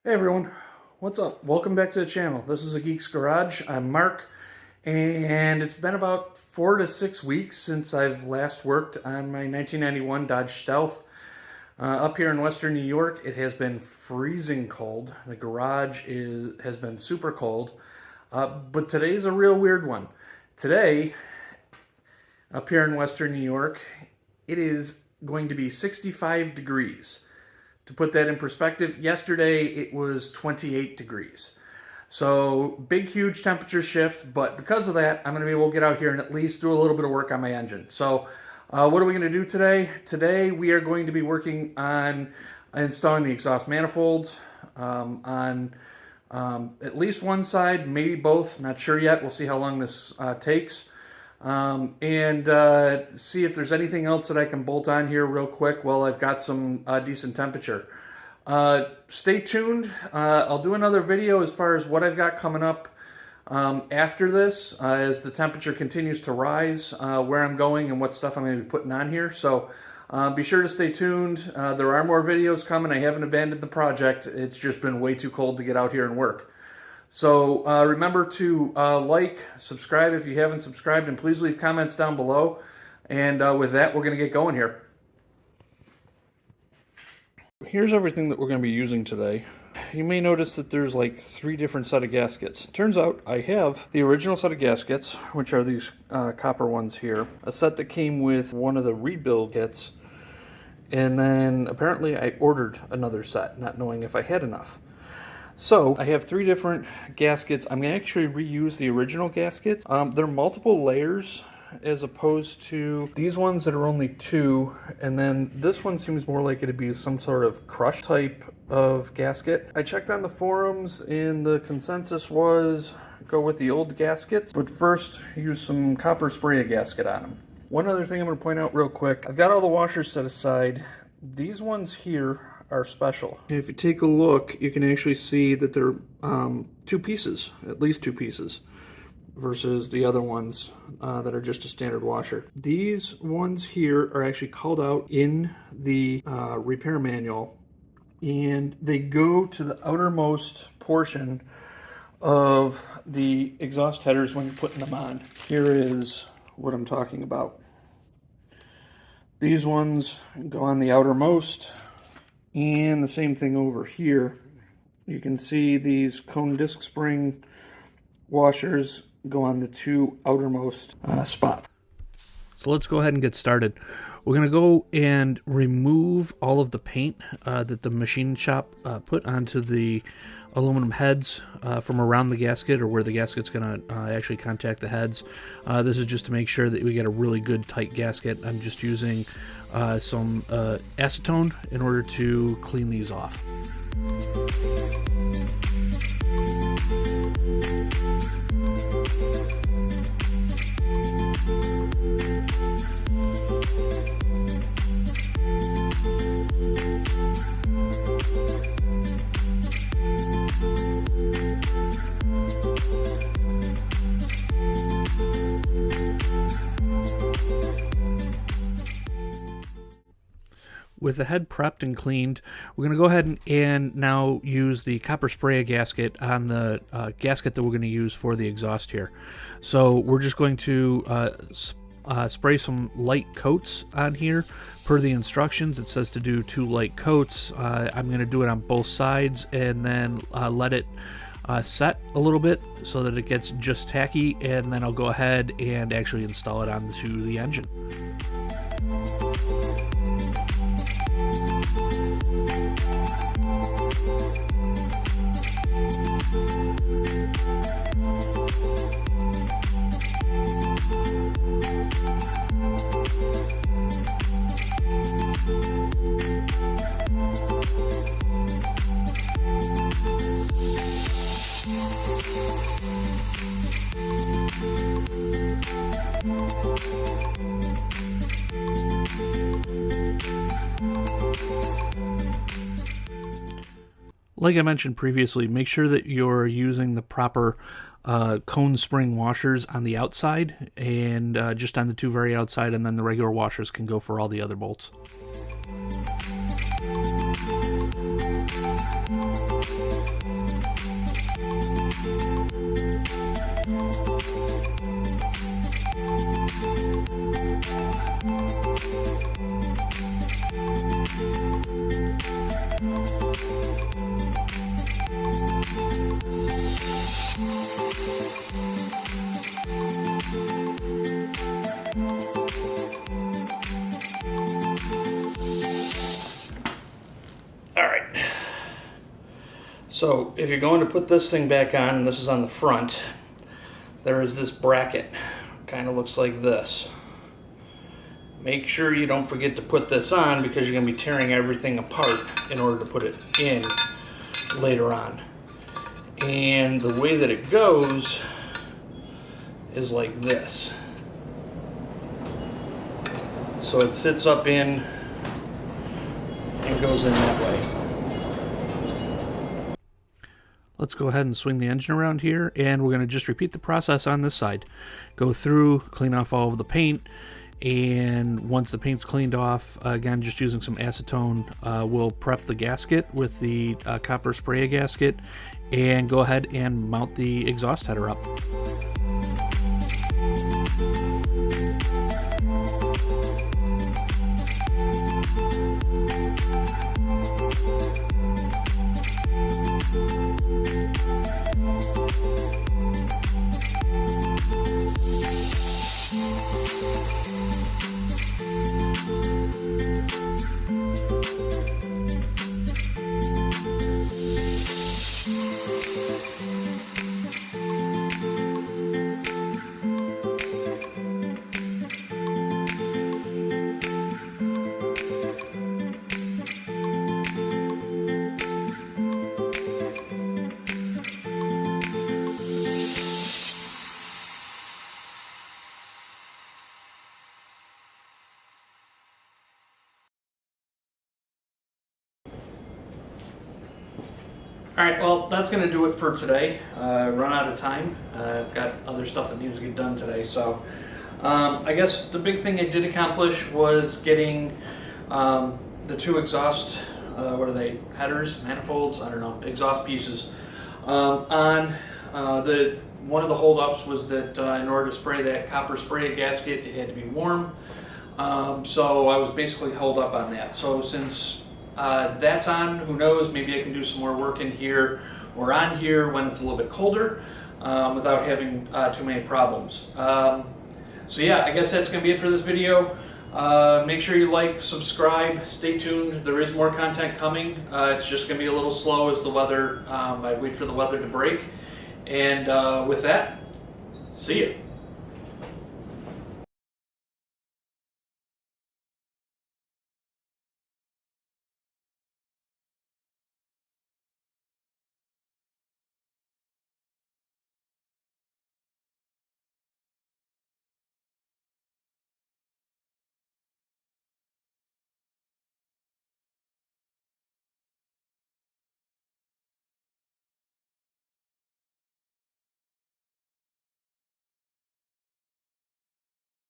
Hey everyone, what's up? Welcome back to the channel. This is A Geek's Garage. I'm Mark, and it's been about 4 to 6 weeks since I've last worked on my 1991 Dodge Stealth. Up here in western New York, it has been freezing cold. The garage has been super cold, but today's a real weird one. Today, up here in western New York, it is going to be 65 degrees. To put that in perspective, yesterday it was 28 degrees. So big, huge temperature shift, but because of that, I'm going to be able to get out here and at least do a little bit of work on my engine. So what are we going to do today? Today we are going to be working on installing the exhaust manifolds on at least one side, maybe both, not sure yet. We'll see how long this takes. And see if there's anything else that I can bolt on here real quick while I've got some decent temperature. Stay tuned. I'll do another video as far as what I've got coming up after this as the temperature continues to rise, where I'm going and what stuff I'm going to be putting on here. So be sure to stay tuned. There are more videos coming. I haven't abandoned the project. It's just been way too cold to get out here and work. So remember to like, subscribe if you haven't subscribed, and please leave comments down below. And with that, we're going to get going here. Here's everything that we're going to be using today. You may notice that there's like 3 different set of gaskets. Turns out I have the original set of gaskets, which are these copper ones here. A set that came with one of the rebuild kits. And then apparently I ordered another set, not knowing if I had enough. So I have 3 different gaskets. I'm going to actually reuse the original gaskets. They're multiple layers as opposed to these ones that are only 2. And then this one seems more like it'd be some sort of crush type of gasket. I checked on the forums and the consensus was go with the old gaskets, but first use some copper spray a gasket on them. One other thing I'm going to point out real quick. I've got all the washers set aside. These ones here are special. If you take a look, you can actually see that they're 2 pieces, at least 2 pieces, versus the other ones that are just a standard washer. These ones here are actually called out in the repair manual, and they go to the outermost portion of the exhaust headers when you're putting them on. Here is what I'm talking about. These ones go on the outermost. And the same thing over here. You can see these cone disc spring washers go on the 2 outermost spots. So let's go ahead and get started. We're going to go and remove all of the paint that the machine shop put onto the aluminum heads from around the gasket, or where the gasket's going to actually contact the heads. This is just to make sure that we get a really good tight gasket. I'm just using some acetone in order to clean these off. With the head prepped and cleaned, we're going to go ahead and now use the copper spray gasket on the gasket that we're going to use for the exhaust here. So we're just going to spray some light coats on here. Per the instructions, it says to do 2 light coats. I'm going to do it on both sides and then let it set a little bit so that it gets just tacky, and then I'll go ahead and actually install it onto the engine. Like I mentioned previously, make sure that you're using the proper cone spring washers on the outside, and just on the 2 very outside, and then the regular washers can go for all the other bolts. So if you're going to put this thing back on, and this is on the front, there is this bracket. Kind of looks like this. Make sure you don't forget to put this on because you're going to be tearing everything apart in order to put it in later on. And the way that it goes is like this. So it sits up in and goes in that way. Let's go ahead and swing the engine around here, and we're going to just repeat the process on this side. Go through, clean off all of the paint, and once the paint's cleaned off, again just using some acetone, we'll prep the gasket with the copper spray gasket and go ahead and mount the exhaust header up. Alright, well, that's going to do it for today. Run out of time. I've got other stuff that needs to get done today. So I guess the big thing I did accomplish was getting the two exhaust, what are they, headers, manifolds, I don't know, exhaust pieces on. One of the holdups was that in order to spray that copper spray gasket, it had to be warm. So I was basically held up on that. So since that's on, who knows, maybe I can do some more work in here or on here when it's a little bit colder without having too many problems. So yeah, I guess that's going to be it for this video. Make sure you like, subscribe, stay tuned. There is more content coming. It's just going to be a little slow as the weather, I wait for the weather to break. And with that, see ya.